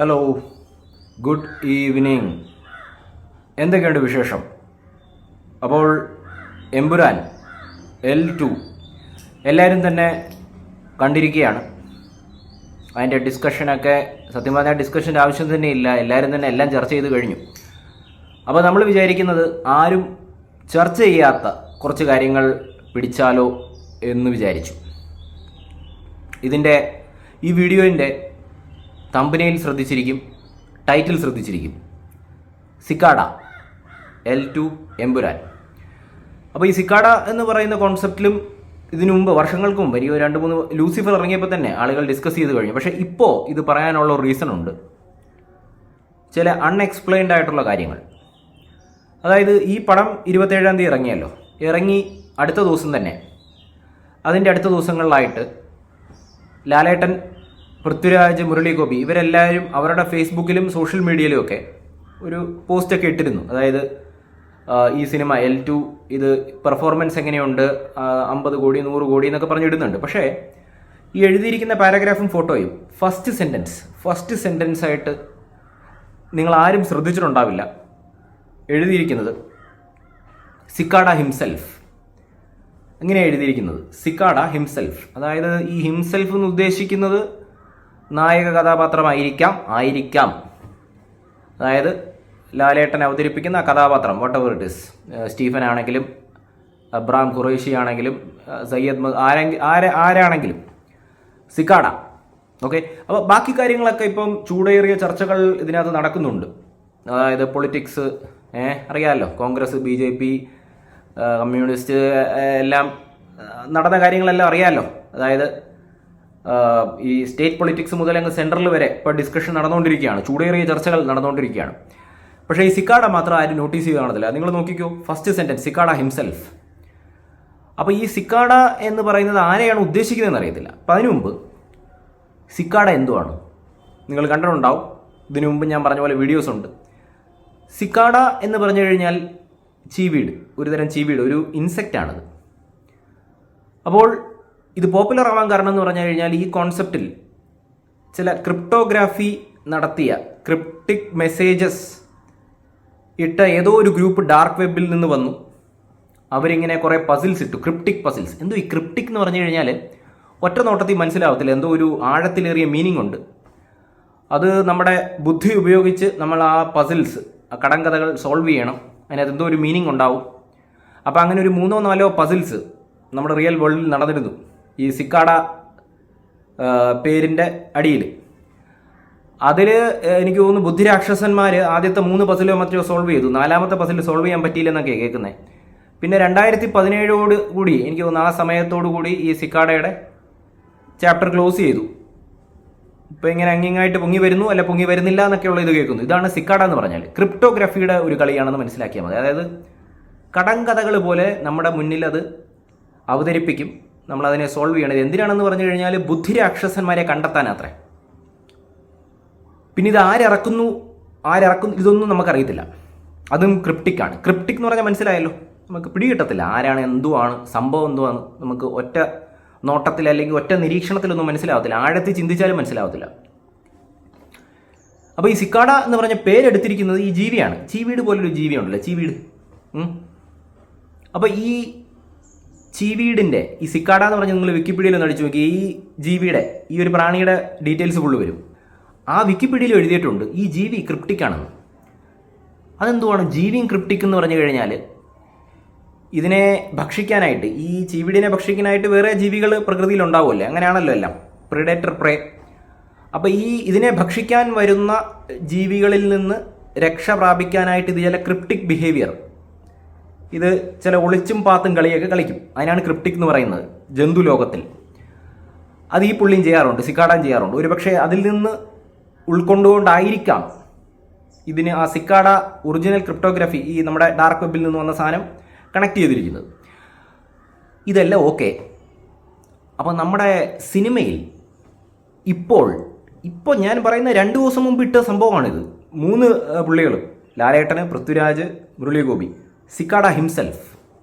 Hello, good evening. എന്തൊക്കെയുണ്ട് വിശേഷം? അപ്പോൾ എമ്പുരാൻ L2 എല്ലാവരും തന്നെ കണ്ടിരിക്കുകയാണ്. അതിൻ്റെ ഡിസ്കഷനൊക്കെ സത്യം പറഞ്ഞാൽ ഡിസ്കഷൻ്റെ ആവശ്യം തന്നെ ഇല്ല, എല്ലാവരും തന്നെ എല്ലാം ചർച്ച ചെയ്ത് കഴിഞ്ഞു. അപ്പോൾ നമ്മൾ വിചാരിക്കുന്നത് ആരും ചർച്ച ചെയ്യാത്ത കുറച്ച് കാര്യങ്ങൾ പിടിച്ചാലോ എന്ന് വിചാരിച്ചു. ഈ വീഡിയോൻ്റെ തമ്പനെയിൽ ശ്രദ്ധിച്ചിരിക്കും, ടൈറ്റിൽ ശ്രദ്ധിച്ചിരിക്കും, സിക്കാഡ L2 എമ്പുരാൻ. അപ്പോൾ ഈ സിക്കാഡ എന്ന് പറയുന്ന കോൺസെപ്റ്റിലും ഇതിനു മുമ്പ് വർഷങ്ങൾക്ക് മുമ്പ് എനിക്ക് 2-3 ലൂസിഫർ ഇറങ്ങിയപ്പോൾ തന്നെ ആളുകൾ ഡിസ്കസ് ചെയ്ത് കഴിഞ്ഞു. പക്ഷേ ഇപ്പോൾ ഇത് പറയാനുള്ള ഒരു റീസൺ ഉണ്ട്, ചില അൺഎക്സ്പ്ലെയിൻഡ് ആയിട്ടുള്ള കാര്യങ്ങൾ. അതായത് ഈ പടം 27-ാം തീയതി ഇറങ്ങിയല്ലോ, ഇറങ്ങി അടുത്ത ദിവസം തന്നെ അതിൻ്റെ അടുത്ത ദിവസങ്ങളിലായിട്ട് ലാലേട്ടൻ, പൃഥ്വിരാജ്, മുരളി ഗോപി ഇവരെല്ലാവരും അവരുടെ ഫേസ്ബുക്കിലും സോഷ്യൽ മീഡിയയിലും ഒക്കെ ഒരു പോസ്റ്റൊക്കെ ഇട്ടിരുന്നു. അതായത് ഈ സിനിമ L2 ഇത് പെർഫോമൻസ് എങ്ങനെയുണ്ട്, 50 കോടി 100 കോടി എന്നൊക്കെ പറഞ്ഞിടുന്നുണ്ട്. പക്ഷേ ഈ എഴുതിയിരിക്കുന്ന പാരഗ്രാഫും ഫോട്ടോയും ഫസ്റ്റ് സെൻറ്റൻസ് ആയിട്ട് നിങ്ങൾ ആരും ശ്രദ്ധിച്ചിട്ടുണ്ടാവില്ല. എഴുതിയിരിക്കുന്നത് സിക്കാഡ ഹിംസെൽഫ്. എങ്ങനെയാണ് എഴുതിയിരിക്കുന്നത്? Cicada himself. അതായത് ഈ ഹിംസെൽഫ് എന്ന് ഉദ്ദേശിക്കുന്നത് നായക കഥാപാത്രമായിരിക്കാം. അതായത് ലാലേട്ടൻ അവതരിപ്പിക്കുന്ന കഥാപാത്രം what ever it is, Stephen ആണെങ്കിലും അബ്രാം ഖുറൈഷി ആണെങ്കിലും സയ്യദ് ആരാണെങ്കിലും സിക്കാഡ. ഓക്കെ. അപ്പോൾ ബാക്കി കാര്യങ്ങളൊക്കെ ഇപ്പം ചൂടേറിയ ചർച്ചകൾ ഇതിനകത്ത് നടക്കുന്നുണ്ട്. അതായത് പൊളിറ്റിക്സ് അറിയാമല്ലോ, കോൺഗ്രസ്, BJP, കമ്മ്യൂണിസ്റ്റ് എല്ലാം നടന്ന കാര്യങ്ങളെല്ലാം അറിയാമല്ലോ. അതായത് ഈ സ്റ്റേറ്റ് പൊളിറ്റിക്സ് മുതൽ അങ്ങ് സെൻട്രൽ വരെ ഇപ്പോൾ ഡിസ്കഷൻ നടന്നുകൊണ്ടിരിക്കുകയാണ്, ചൂടേറിയ ചർച്ചകൾ നടന്നുകൊണ്ടിരിക്കുകയാണ്. പക്ഷേ ഈ സിക്കാഡ മാത്രം ആരും നോട്ടീസ് ചെയ്ത് കാണത്തില്ല. നിങ്ങൾ നോക്കിക്കോ, ഫസ്റ്റ് സെൻറ്റൻസ് സിക്കാഡ ഹിംസെൽഫ്. അപ്പോൾ ഈ സിക്കാഡ എന്ന് പറയുന്നത് ആരെയാണ് ഉദ്ദേശിക്കുന്നതെന്ന് അറിയത്തില്ല. അപ്പം അതിനു മുമ്പ് സിക്കാഡ എന്തുവാണ് നിങ്ങൾ കണ്ടിട്ടുണ്ടാവും. ഇതിനു മുമ്പ് ഞാൻ പറഞ്ഞ പോലെ വീഡിയോസ് ഉണ്ട്. സിക്കാഡ എന്ന് പറഞ്ഞു കഴിഞ്ഞാൽ ചീവീഡ്, ഒരുതരം ചീവീഡ്, ഒരു ഇൻസെക്റ്റാണത്. അപ്പോൾ ഇത് പോപ്പുലർ ആവാൻ കാരണം എന്ന് പറഞ്ഞു കഴിഞ്ഞാൽ ഈ കോൺസെപ്റ്റിൽ ചില ക്രിപ്റ്റോഗ്രാഫി നടത്തിയ ക്രിപ്റ്റിക് മെസ്സേജസ് ഇട്ട ഏതോ ഒരു ഗ്രൂപ്പ് ഡാർക്ക് വെബിൽ നിന്ന് വന്നു. അവരിങ്ങനെ കുറേ പസിൽസ് ഇട്ടു, ക്രിപ്റ്റിക് പസിൽസ്. എന്തോ ഈ ക്രിപ്റ്റിക് എന്ന് പറഞ്ഞു കഴിഞ്ഞാൽ ഒറ്റ നോട്ടത്തിൽ മനസ്സിലാവത്തില്ല, എന്തോ ഒരു ആഴത്തിലേറിയ മീനിങ് ഉണ്ട്. അത് നമ്മുടെ ബുദ്ധി ഉപയോഗിച്ച് നമ്മൾ ആ പസിൽസ്, ആ കടങ്കഥകൾ സോൾവ് ചെയ്യണം. അതിനകത്ത് എന്തോ ഒരു മീനിങ് ഉണ്ടാവും. അപ്പോൾ അങ്ങനെ ഒരു 3-4 പസിൽസ് നമ്മുടെ റിയൽ വേൾഡിൽ നടന്നിരുന്നു ഈ സിക്കാഡ പേരിൻ്റെ അടിയിൽ. അതിൽ എനിക്ക് തോന്നുന്നു ബുദ്ധിരാക്ഷസന്മാർ ആദ്യത്തെ 3 പസിലോ മറ്റോ സോൾവ് ചെയ്തു, 4ാമത്തെ പസിൽ സോൾവ് ചെയ്യാൻ പറ്റിയില്ലെന്നൊക്കെയാണ് കേൾക്കുന്നത്. പിന്നെ 2017 കൂടി എനിക്ക് തോന്നുന്നു ആ സമയത്തോടു കൂടി ഈ സിക്കാഡയുടെ ചാപ്റ്റർ ക്ലോസ് ചെയ്തു. ഇപ്പോൾ ഇങ്ങനെ അങ്ങിങ്ങായിട്ട് പൊങ്ങി വരുന്നു, അല്ല പൊങ്ങി വരുന്നില്ല എന്നൊക്കെയുള്ള ഇത് കേൾക്കുന്നു. ഇതാണ് സിക്കാഡ എന്ന് പറഞ്ഞാൽ. ക്രിപ്റ്റോഗ്രാഫിയുടെ ഒരു കളിയാണെന്ന് മനസ്സിലാക്കിയാൽ മതി. അതായത് കടങ്കഥകൾ പോലെ നമ്മുടെ മുന്നിൽ അത് അവതരിപ്പിക്കും, നമ്മളതിനെ സോൾവ് ചെയ്യണത് എന്തിനാണെന്ന് പറഞ്ഞു കഴിഞ്ഞാൽ ബുദ്ധിരാക്ഷസന്മാരെ കണ്ടെത്താനത്രേ. പിന്നെ ഇത് ആരിറക്കുന്നു ഇതൊന്നും നമുക്കറിയത്തില്ല. അതും ക്രിപ്റ്റിക്കാണ്. ക്രിപ്റ്റിക് എന്ന് പറഞ്ഞാൽ മനസ്സിലായല്ലോ, നമുക്ക് പിടികിട്ടത്തില്ല ആരാണ്, എന്തുവാണ് സംഭവം, എന്തുവാണ് നമുക്ക് ഒറ്റ നോട്ടത്തിൽ അല്ലെങ്കിൽ ഒറ്റ നിരീക്ഷണത്തിലൊന്നും മനസ്സിലാവത്തില്ല, ആഴത്തിൽ ചിന്തിച്ചാലും മനസ്സിലാവത്തില്ല. അപ്പോൾ ഈ സിക്കാഡ എന്ന് പറഞ്ഞ പേരെടുത്തിരിക്കുന്നത് ഈ ജീവിയാണ്. ചീവീട് പോലൊരു ജീവിയുണ്ടല്ലോ, ചീവീട്. അപ്പോൾ ഈ ചീവീഡിൻ്റെ ഈ സിക്കാഡ എന്ന് പറഞ്ഞാൽ നിങ്ങൾ വിക്കിപീഡിയയിൽ ഒന്ന് അടിച്ചു നോക്കി, ഈ ജീവിയുടെ, ഈ ഒരു പ്രാണിയുടെ ഡീറ്റെയിൽസ് ഫുള്ള് വരും. ആ വിക്കിപീഡിയയിൽ എഴുതിയിട്ടുണ്ട് ഈ ജീവി ക്രിപ്റ്റിക്കാണെന്ന്. അതെന്തുവാണ് ജീവിയും ക്രിപ്റ്റിക് എന്ന് പറഞ്ഞു കഴിഞ്ഞാൽ? ഇതിനെ ഭക്ഷിക്കാനായിട്ട്, ഈ ചീവീടിനെ ഭക്ഷിക്കാനായിട്ട് വേറെ ജീവികൾ പ്രകൃതിയിൽ ഉണ്ടാവുമല്ലേ, അങ്ങനെയാണല്ലോ എല്ലാം, പ്രിഡേറ്റർ പ്രേ. അപ്പോൾ ഇതിനെ ഭക്ഷിക്കാൻ വരുന്ന ജീവികളിൽ നിന്ന് രക്ഷ പ്രാപിക്കാനായിട്ട് ഇത് ചില ക്രിപ്റ്റിക് ബിഹേവിയർ, ഇത് ചില ഒളിച്ചും പാത്തും കളിയൊക്കെ കളിക്കും. അതിനാണ് ക്രിപ്റ്റിക് എന്ന് പറയുന്നത് ജന്തു ലോകത്തിൽ. അത് ഈ പുള്ളിയും ചെയ്യാറുണ്ട്, സിക്കാഡയും ചെയ്യാറുണ്ട്. ഒരു പക്ഷേ അതിൽ നിന്ന് ഉൾക്കൊണ്ടുകൊണ്ടായിരിക്കാം ഇതിന് ആ സിക്കാഡ ഒറിജിനൽ ക്രിപ്റ്റോഗ്രാഫി, ഈ നമ്മുടെ ഡാർക്ക് വെബിൽ നിന്ന് വന്ന സാധനം കണക്ട് ചെയ്തിരിക്കുന്നത്. ഇതെല്ലാം ഓക്കെ. അപ്പോൾ നമ്മുടെ സിനിമയിൽ ഇപ്പോൾ ഞാൻ പറയുന്ന 2 ദിവസം മുമ്പ് ഇട്ട സംഭവമാണിത്. 3 പുള്ളികൾ, Lalettan, Prithviraj, Murali Gopi, Cicada himself,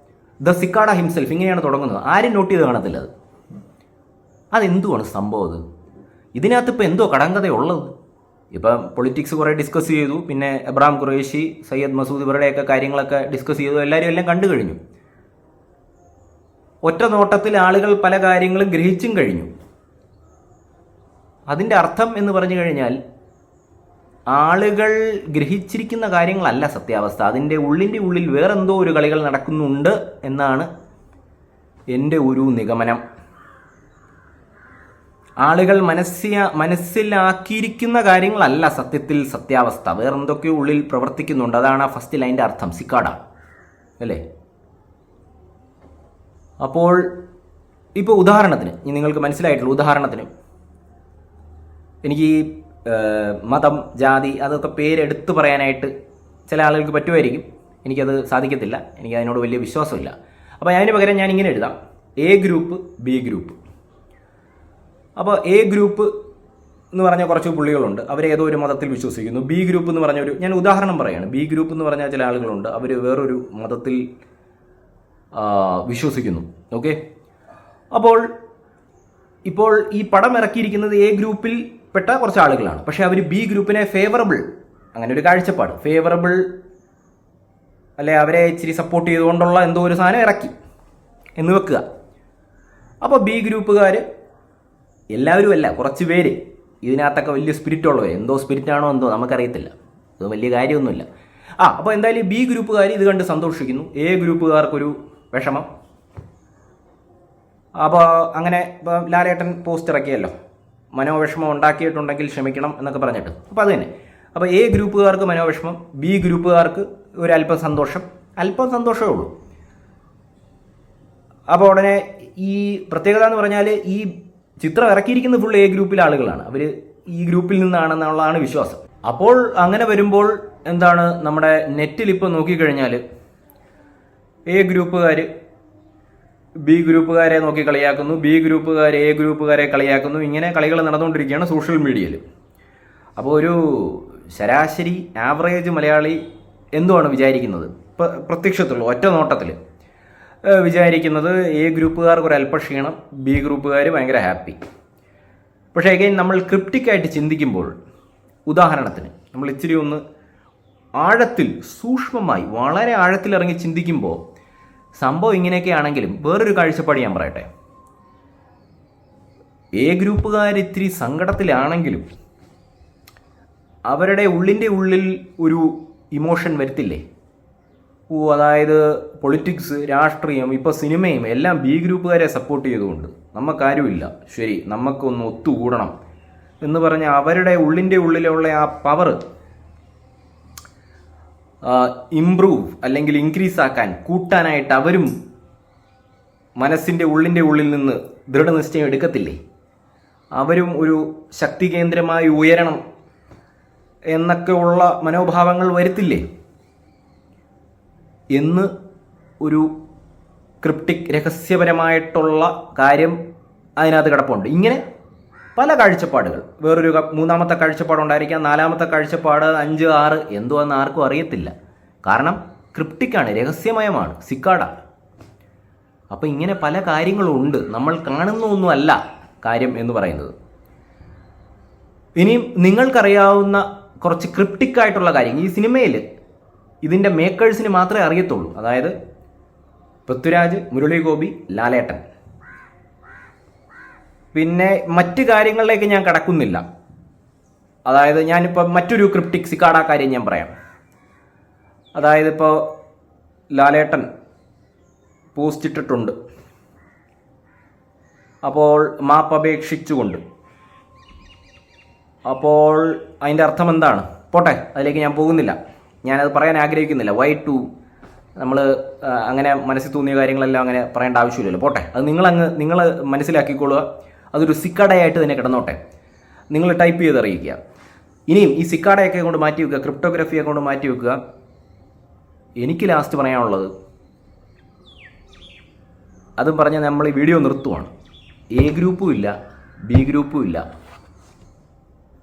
the Cicada himself, ഇങ്ങനെയാണ് തുടങ്ങുന്നത്. ആരും നോട്ട് ചെയ്ത് കാണത്തില്ല. അതെന്തുവാണ് സംഭവം? ഇതിനകത്ത് ഇപ്പോൾ എന്തോ കടങ്കഥയുള്ളത്? ഇപ്പം പൊളിറ്റിക്സ് കുറേ ഡിസ്കസ് ചെയ്തു, പിന്നെ എബ്രാം ഖുറേഷി, സയ്യദ് മസൂദ് ഇവരുടെയൊക്കെ കാര്യങ്ങളൊക്കെ ഡിസ്കസ് ചെയ്തു, എല്ലാവരും എല്ലാം കണ്ടു കഴിഞ്ഞു. ഒറ്റ നോട്ടത്തിൽ ആളുകൾ പല കാര്യങ്ങളും ഗ്രഹിച്ചും കഴിഞ്ഞു. അതിൻ്റെ അർത്ഥം എന്ന് പറഞ്ഞു കഴിഞ്ഞാൽ ആളുകൾ ഗ്രഹിച്ചിരിക്കുന്ന കാര്യങ്ങളല്ല സത്യാവസ്ഥ, അതിൻ്റെ ഉള്ളിൽ വേറെന്തോ ഒരു കളികൾ നടക്കുന്നുണ്ട് എന്നാണ് എൻ്റെ ഒരു നിഗമനം. ആളുകൾ മനസ്സിലാക്കിയിരിക്കുന്ന കാര്യങ്ങളല്ല സത്യത്തിൽ സത്യാവസ്ഥ, വേറെന്തൊക്കെയോ ഉള്ളിൽ പ്രവർത്തിക്കുന്നുണ്ട്. അതാണ് ആ ഫസ്റ്റ് ലൈൻ്റെ അർത്ഥം, സിക്കാഡ അല്ലേ. അപ്പോൾ ഇപ്പോൾ ഉദാഹരണത്തിന് നിങ്ങൾക്ക് മനസ്സിലായിട്ടുള്ള ഉദാഹരണത്തിന്, എനിക്ക് ഈ മതം, ജാതി അതൊക്കെ പേരെടുത്ത് പറയാനായിട്ട് ചില ആളുകൾക്ക് പറ്റുമായിരിക്കും, എനിക്കത് സാധിക്കത്തില്ല, എനിക്ക് അതിനോട് വലിയ വിശ്വാസമില്ല. അപ്പോൾ അതിന് പകരം ഞാൻ ഇങ്ങനെ എഴുതാം, എ ഗ്രൂപ്പ്, ബി ഗ്രൂപ്പ്. അപ്പോൾ എ ഗ്രൂപ്പ് എന്ന് പറഞ്ഞ കുറച്ച് പുള്ളികളുണ്ട്, അവരേതോ ഒരു മതത്തിൽ വിശ്വസിക്കുന്നു. ബി ഗ്രൂപ്പ് എന്ന് പറഞ്ഞ ഞാൻ ഉദാഹരണം പറയുകയാണ്. ബി ഗ്രൂപ്പ് എന്ന് പറഞ്ഞാൽ ചില ആളുകളുണ്ട്, അവർ വേറൊരു മതത്തിൽ വിശ്വസിക്കുന്നു. ഓക്കെ, ഇപ്പോൾ ഈ പടം ഇറക്കിയിരിക്കുന്നത് എ ഗ്രൂപ്പിൽ പെട്ട കുറച്ച് ആളുകളാണ്, പക്ഷേ അവർ ബി ഗ്രൂപ്പിനെ ഫേവറബിൾ, അങ്ങനെ ഒരു കാഴ്ചപ്പാട്, ഫേവറബിൾ അല്ലെ, അവരെ ഇച്ചിരി സപ്പോർട്ട് ചെയ്തുകൊണ്ടുള്ള എന്തോ ഒരു സാധനം ഇറക്കി എന്ന് വെക്കുക. അപ്പോൾ ബി ഗ്രൂപ്പുകാർ, എല്ലാവരും അല്ല, കുറച്ച് പേര് ഇതിനകത്തൊക്കെ വലിയ സ്പിരിറ്റ് ഉള്ളവർ, എന്തോ സ്പിരിറ്റാണോ എന്തോ നമുക്കറിയത്തില്ല, അത് വലിയ കാര്യമൊന്നുമില്ല. അപ്പോൾ എന്തായാലും ബി ഗ്രൂപ്പുകാർ ഇത് കണ്ട് സന്തോഷിക്കുന്നു, എ ഗ്രൂപ്പുകാർക്കൊരു വിഷമം. അപ്പോൾ അങ്ങനെ ഇപ്പോൾ ലാലേട്ടൻ പോസ്റ്റ് ഇറക്കിയല്ലോ, മനോവിഷമം ഉണ്ടാക്കിയിട്ടുണ്ടെങ്കിൽ ക്ഷമിക്കണം എന്നൊക്കെ പറഞ്ഞിട്ട്. അപ്പോൾ അത് തന്നെ, അപ്പോൾ എ ഗ്രൂപ്പുകാർക്ക് മനോവിഷമം, ബി ഗ്രൂപ്പുകാർക്ക് ഒരു അല്പം സന്തോഷമേ ഉള്ളൂ. അപ്പോൾ ഉടനെ ഈ പ്രത്യേകത എന്ന് പറഞ്ഞാൽ ഈ ചിത്രം ഇറക്കിയിരിക്കുന്ന ഫുൾ എ ഗ്രൂപ്പിലെ ആളുകളാണ്, അവർ ഈ ഗ്രൂപ്പിൽ നിന്നാണെന്നുള്ളതാണ് വിശ്വാസം. അപ്പോൾ അങ്ങനെ വരുമ്പോൾ എന്താണ്, നമ്മുടെ നെറ്റിൽ ഇപ്പോൾ നോക്കിക്കഴിഞ്ഞാൽ എ ഗ്രൂപ്പുകാർ ബി ഗ്രൂപ്പുകാരെ നോക്കി കളിയാക്കുന്നു, ബി ഗ്രൂപ്പുകാർ എ ഗ്രൂപ്പുകാരെ കളിയാക്കുന്നു, ഇങ്ങനെ കളികൾ നടന്നുകൊണ്ടിരിക്കുകയാണ് സോഷ്യൽ മീഡിയയിൽ. അപ്പോൾ ഒരു ശരാശരി ആവറേജ് മലയാളി എന്തുവാണ് വിചാരിക്കുന്നത്, പ്രത്യക്ഷത്തിലുള്ള ഒറ്റ നോട്ടത്തിൽ വിചാരിക്കുന്നത് എ ഗ്രൂപ്പുകാർക്ക് ഒരു അല്പ ക്ഷീണം, ബി ഗ്രൂപ്പുകാർ ഭയങ്കര ഹാപ്പി. പക്ഷേ അഗൈൻ നമ്മൾ ക്രിപ്റ്റിക്കായിട്ട് ചിന്തിക്കുമ്പോൾ, ഉദാഹരണത്തിന് നമ്മൾ ഇച്ചിരി ഒന്ന് ആഴത്തിൽ സൂക്ഷ്മമായി വളരെ ആഴത്തിലിറങ്ങി ചിന്തിക്കുമ്പോൾ സംഭവം ഇങ്ങനെയൊക്കെ ആണെങ്കിലും വേറൊരു കാഴ്ചപ്പാട് ഞാൻ പറയട്ടെ. എ ഗ്രൂപ്പുകാർ ഇത്തിരി സങ്കടത്തിലാണെങ്കിലും അവരുടെ ഉള്ളിൽ ഒരു ഇമോഷൻ വരുത്തില്ലേ. അതായത് പൊളിറ്റിക്സ്, രാഷ്ട്രീയം, ഇപ്പോൾ സിനിമയും എല്ലാം ബി ഗ്രൂപ്പുകാരെ സപ്പോർട്ട് ചെയ്തുകൊണ്ട് നമുക്കാരുമില്ല, ശരി നമുക്കൊന്ന് ഒത്തുകൂടണം എന്ന് പറഞ്ഞ അവരുടെ ഉള്ളിലുള്ള ആ പവർ ഇംപ്രൂവ് അല്ലെങ്കിൽ ഇൻക്രീസ് ആക്കാൻ, കൂട്ടാനായിട്ട് അവരും മനസ്സിൻ്റെ ഉള്ളിൽ നിന്ന് ദൃഢനിശ്ചയം എടുക്കത്തില്ലേ. അവരും ഒരു ശക്തി കേന്ദ്രമായി ഉയരണം എന്നൊക്കെ ഉള്ള മനോഭാവങ്ങൾ വരുത്തില്ലേ എന്ന് ഒരു ക്രിപ്റ്റിക് രഹസ്യപരമായിട്ടുള്ള കാര്യം അതിനകത്ത് കിടപ്പുണ്ട്. ഇങ്ങനെ പല കാഴ്ചപ്പാടുകൾ, വേറൊരു മൂന്നാമത്തെ കാഴ്ചപ്പാടുണ്ടായിരിക്കാം, നാലാമത്തെ കാഴ്ചപ്പാട്, 5, 6 എന്തുവാന്ന് ആർക്കും അറിയത്തില്ല. കാരണം ക്രിപ്റ്റിക്കാണ്, രഹസ്യമയമാണ്, സിക്കാഡ. അപ്പോൾ ഇങ്ങനെ പല കാര്യങ്ങളുണ്ട്, നമ്മൾ കാണുന്നൊന്നുമല്ല കാര്യം എന്ന് പറയുന്നത്. ഇനിയും നിങ്ങൾക്കറിയാവുന്ന കുറച്ച് ക്രിപ്റ്റിക്കായിട്ടുള്ള കാര്യം ഈ സിനിമയിൽ ഇതിൻ്റെ മേക്കേഴ്സിന് മാത്രമേ അറിയത്തുള്ളൂ. അതായത് പൃഥ്വിരാജ്, മുരളി ഗോപി, ലാലേട്ടൻ. പിന്നെ മറ്റ് കാര്യങ്ങളിലേക്ക് ഞാൻ കടക്കുന്നില്ല. അതായത് ഞാനിപ്പോൾ മറ്റൊരു ക്രിപ്റ്റിക് സിക്കാഡ കാര്യം ഞാൻ പറയാം. അതായത് ഇപ്പോൾ ലാലേട്ടൻ പോസ്റ്റ് ഇട്ടിട്ടുണ്ട്, അപ്പോൾ മാപ്പപേക്ഷിച്ചുകൊണ്ട്. അപ്പോൾ അതിൻ്റെ അർത്ഥം എന്താണ്? പോട്ടെ, അതിലേക്ക് ഞാൻ പോകുന്നില്ല, ഞാനത് പറയാൻ ആഗ്രഹിക്കുന്നില്ല. നമ്മൾ അങ്ങനെ മനസ്സിൽ തോന്നിയ കാര്യങ്ങളെല്ലാം അങ്ങനെ പറയേണ്ട ആവശ്യമില്ലല്ലോ, പോട്ടെ. അത് നിങ്ങൾ മനസ്സിലാക്കിക്കൊള്ളുക, അതൊരു സിക്കാഡയായിട്ട് തന്നെ കിടന്നോട്ടെ. നിങ്ങൾ ടൈപ്പ് ചെയ്ത് അറിയിക്കുക. ഇനിയും ഈ സിക്കാഡയൊക്കെ കൊണ്ട് മാറ്റി വെക്കുക, ക്രിപ്റ്റോഗ്രഫിയെ കൊണ്ട് മാറ്റി വെക്കുക. എനിക്ക് ലാസ്റ്റ് പറയാനുള്ളത്, അതും പറഞ്ഞാൽ നമ്മൾ ഈ വീഡിയോ നിർത്തുവാണ്. എ ഗ്രൂപ്പും ഇല്ല, ബി ഗ്രൂപ്പും ഇല്ല,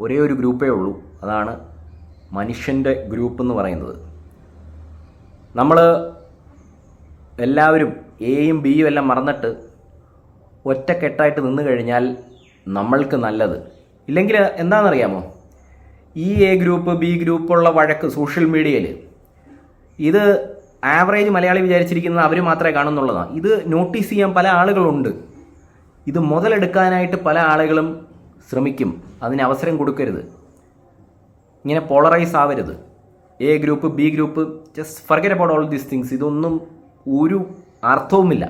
ഒരേ ഒരു ഗ്രൂപ്പേ ഉള്ളൂ. അതാണ് മനുഷ്യൻ്റെ ഗ്രൂപ്പ് എന്ന് പറയുന്നത്. നമ്മൾ എല്ലാവരും എയും ബിയും എല്ലാം മറന്നിട്ട് ഒറ്റക്കെട്ടായിട്ട് നിന്ന് കഴിഞ്ഞാൽ നമ്മൾക്ക് നല്ലത്. ഇല്ലെങ്കിൽ എന്താണെന്നറിയാമോ, ഈ എ ഗ്രൂപ്പ് ബി ഗ്രൂപ്പുള്ള വഴക്ക് സോഷ്യൽ മീഡിയയിൽ ഇത് ആവറേജ് മലയാളി വിചാരിച്ചിരിക്കുന്നത് അവർ മാത്രമേ കാണുന്നുള്ളതാണ്. ഇത് നോട്ടീസ് ചെയ്യാൻ പല ആളുകളുണ്ട്. ഇത് മുതലെടുക്കാനായിട്ട് പല ആളുകളും ശ്രമിക്കും. അതിന് അവസരം കൊടുക്കരുത്. ഇങ്ങനെ പോളറൈസ് ആവരുത്. A group B group, just forget about all these things. ഇതൊന്നും ഒരു അർത്ഥവുമില്ല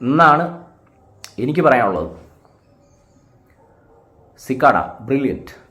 എന്നാണ് എനിക്ക് പറയാനുള്ളത്. Cicada brilliant.